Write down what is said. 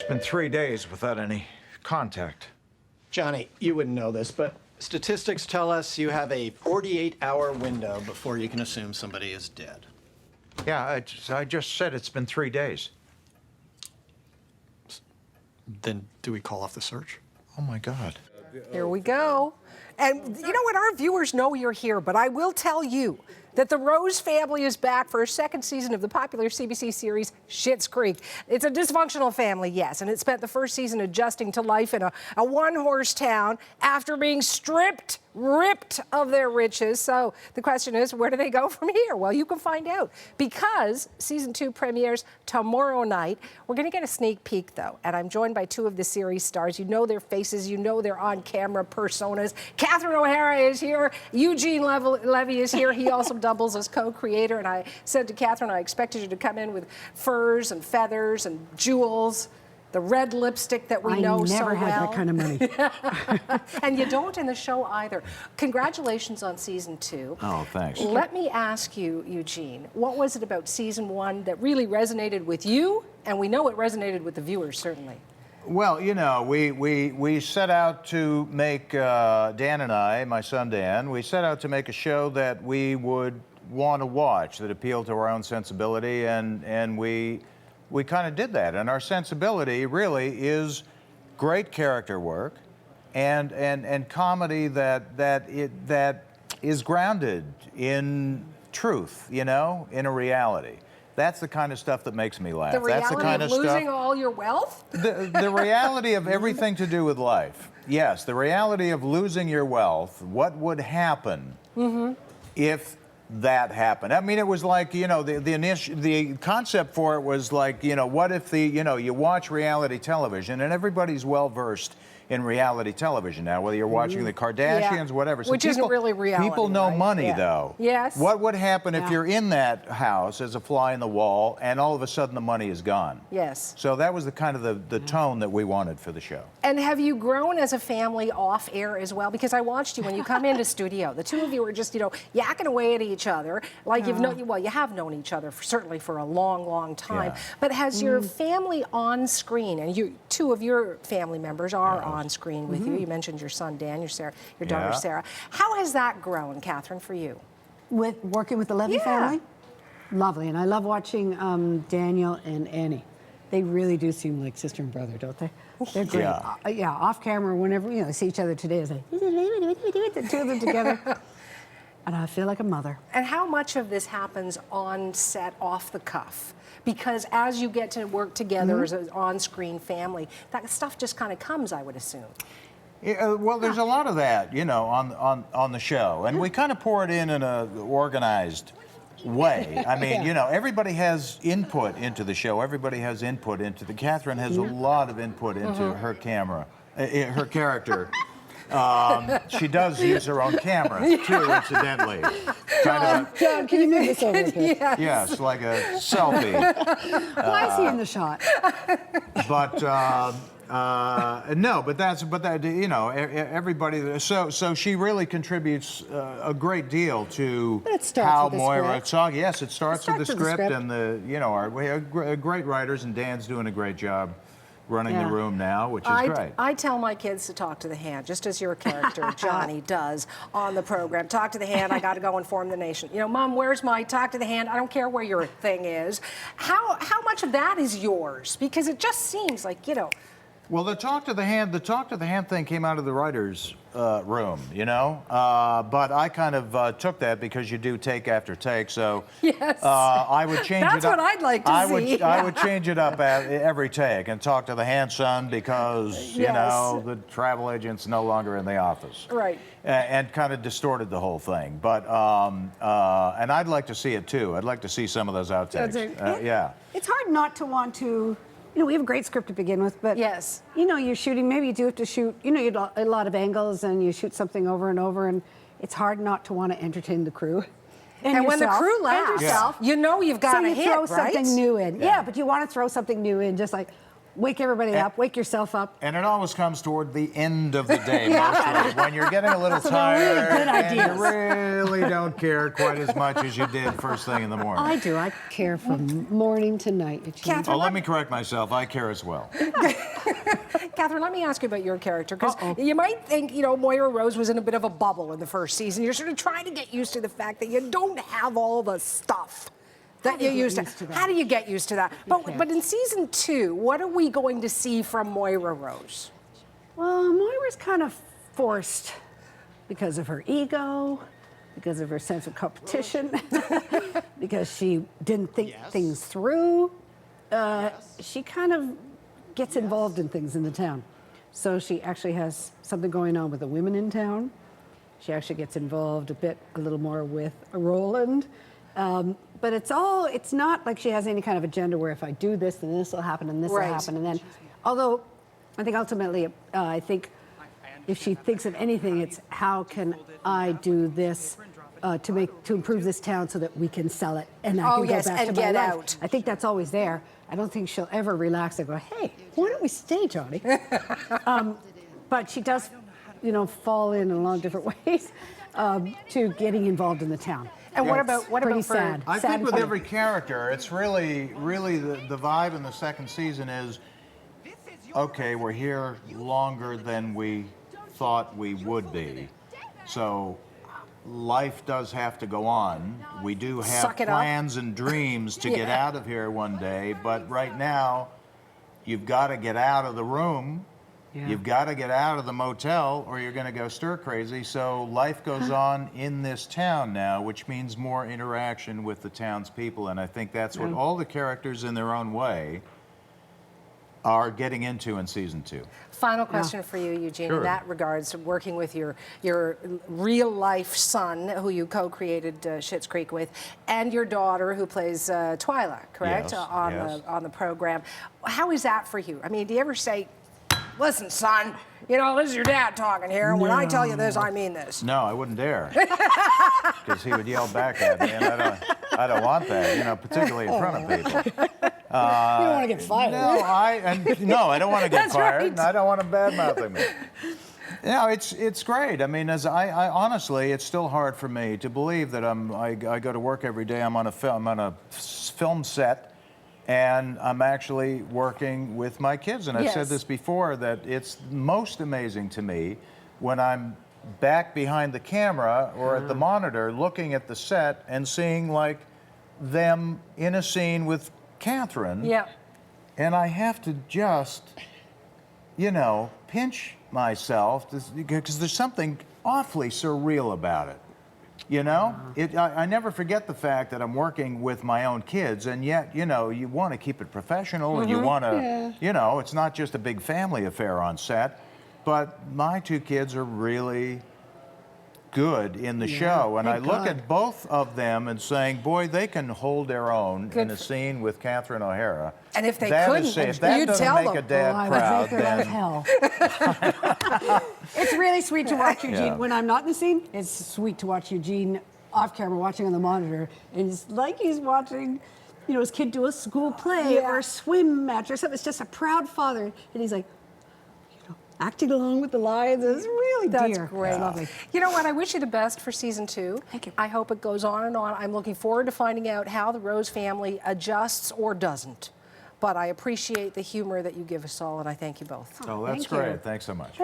been 3 days without any contact. Johnny, you wouldn't know this, but statistics tell us you have a 48-hour window before you can assume somebody is dead. Yeah, I just said it's been 3 days. Then do we call off the search? Oh, my God. Here we go. And you know what? Our viewers know you're here, but I will tell you that the Rose family is back for a second season of the popular CBC series Schitt's Creek. It's a dysfunctional family, yes, and it spent the first season adjusting to life in a one-horse town after being ripped of their riches. So the question is, where do they go from here? Well, you can find out, because season 2 premieres tomorrow night. We're going to get a sneak peek, though, and I'm joined by 2 of the series stars. You know their faces, you know their on-camera personas. Catherine O'Hara is here. Eugene Levy is here. He also doubles as co-creator, and I said to Catherine, I expected you to come in with furs and feathers and jewels, the red lipstick that we know so well. I never had that kind of money. And you don't in the show either. Congratulations on season 2. Oh, thanks. Let me ask you, Eugene, what was it about season 1 that really resonated with you? And we know it resonated with the viewers, certainly. Well, you know, we set out to make, Dan and I, my son Dan, we set out to make a show that we would want to watch, that appealed to our own sensibility, and we kind of did that. And our sensibility really is great character work and comedy that is grounded in truth, you know, in a reality. That's the kind of stuff that makes me laugh. The reality That's the kind of of losing stuff, all your wealth? the reality of everything to do with life. Yes, the reality of losing your wealth. What would happen if that happened? I mean, it was like, you know, the concept for it was like, you know, what if you watch reality television, and everybody's well versed in reality television now, whether you're watching the Kardashians, whatever. So which isn't really reality. People know money, though. Yes. What would happen if you're in that house as a fly in the wall, and all of a sudden the money is gone? Yes. So that was the kind of the tone that we wanted for the show. And have you grown as a family off air as well? Because I watched you when you come into studio. The 2 of you were just, you know, yakking away at each other. Like you have known each other certainly for a long, long time. Yeah. But has your family on screen, and 2 of your family members are on screen with you. You mentioned your son Dan, your daughter Sarah. How has that grown, Catherine, for you? With working with the Levy family? Lovely, and I love watching Daniel and Annie. They really do seem like sister and brother, don't they? They're great. Yeah, off camera, whenever you know see each other today, it's like the 2 of them together. And I feel like a mother. And how much of this happens on set, off the cuff? Because as you get to work together as an on-screen family, that stuff just kind of comes, I would assume. Yeah, well, there's a lot of that, you know, on the show, and we kind of pour it in a organized way. I mean, you know, everybody has input into the show. Everybody has input into Catherine has a lot of input into her character. She does use her own camera, too, incidentally. John, can you move this over a bit? Yes, like a selfie. Why is he in the shot? But no, but you know, everybody. So she really contributes a great deal to how Moira talks. Yes, it starts with the script, and we have great writers, and Dan's doing a great job running the room now, which is great. I tell my kids to talk to the hand, just as your character, Johnny, does on the program. Talk to the hand, I got to go inform the nation. You know, Mom, where's my talk to the hand? I don't care where your thing is. How much of that is yours? Because it just seems like, you know. Well, the talk to the hand thing came out of the writers' room, you know. But I kind of took that because you do take after take, so I would change it up. That's what I'd like to see. I would change it up at every take and talk to the hand son because you know the travel agent's no longer in the office, right? And kind of distorted the whole thing. But and I'd like to see it too. I'd like to see some of those outtakes. It's hard not to want to. You know, we have a great script to begin with, but you know, you're shooting, maybe you do have to shoot, you know, you have a lot of angles and you shoot something over and over, and it's hard not to want to entertain the crew. And when the crew laughs, you know you've got a hit, so you throw something new in. Yeah, but you want to throw something new in, just like, Wake everybody up. Wake yourself up. And it always comes toward the end of the day, mostly, when you're getting a little tired good and you ideas. really don't care quite as much as you did first thing in the morning. I do. I care from morning to night. Eugene. Catherine, Oh, let me correct myself. I care as well. Catherine, let me ask you about your character, because you might think, Moira Rose was in a bit of a bubble in the first season. You're sort of trying to get used to the fact that you don't have all the stuff that you used to. How do you get used to that? But in season 2, what are we going to see from Moira Rose? Well, Moira's kind of forced because of her ego, because of her sense of competition, because she didn't think things through. She kind of gets involved in things in the town. So she actually has something going on with the women in town. She actually gets involved a little more with Roland. But it's not like she has any kind of agenda where if I do this, then this will happen and this will happen. And then, although I think ultimately, I think if she thinks of anything, it's how can I do this to improve this town so that we can sell it and I can go back to my life. Out. I think that's always there. I don't think she'll ever relax and go, hey, why don't we stay, Johnny? But she does, fall in a lot of different ways to getting involved in the town. And what about sad? I Sad think and with funny. every character, it's really the vibe in the second season is, okay, we're here longer than we thought we would be. So life does have to go on. We do have Suck it up. plans and dreams to get out of here one day, but right now, you've got to get out of the room. Yeah. You've got to get out of the motel or you're going to go stir crazy. So life goes on in this town now, which means more interaction with the townspeople. And I think that's what all the characters in their own way are getting into in season 2. Final question for you, Eugene, Sure. in that regards, working with your real-life son, who you co-created Schitt's Creek with, and your daughter, who plays Twyla, correct, Yes, yes. on the program. How is that for you? I mean, do you ever say, listen, son, this is your dad talking here, and when I tell you this, I mean this? No, I wouldn't dare. Because he would yell back at me, and I don't want that, particularly in front of people. You don't want to get fired. No, I don't want to get That's fired. right. And I don't want to badmouth me. It's great. I mean, I honestly, it's still hard for me to believe that I go to work every day. I'm on a film set, and I'm actually working with my kids. And I've said this before, that it's most amazing to me when I'm back behind the camera or at the monitor looking at the set and seeing like them in a scene with Catherine. Yeah. And I have to just, pinch myself because there's something awfully surreal about it. I never forget the fact that I'm working with my own kids, and yet, you want to keep it professional, and you want to, it's not just a big family affair on set, but my 2 kids are really good in the show, and I look at both of them and saying, boy, they can hold their own in a scene with Catherine O'Hara. And if they That couldn't, is, if that you'd doesn't tell make them. a dad I proud, would make her then hell. It's really sweet to watch Eugene. Yeah. When I'm not in the scene, it's sweet to watch Eugene off camera watching on the monitor. And it's like he's watching, his kid do a school play or a swim match or something. It's just a proud father. And he's like, acting along with the lines. It's really That's dear. great. It's lovely. You know what? I wish you the best for season 2. Thank you. I hope it goes on and on. I'm looking forward to finding out how the Rose family adjusts or doesn't. But I appreciate the humor that you give us all, and I thank you both. Oh, that's Thank you. great. Thanks so much.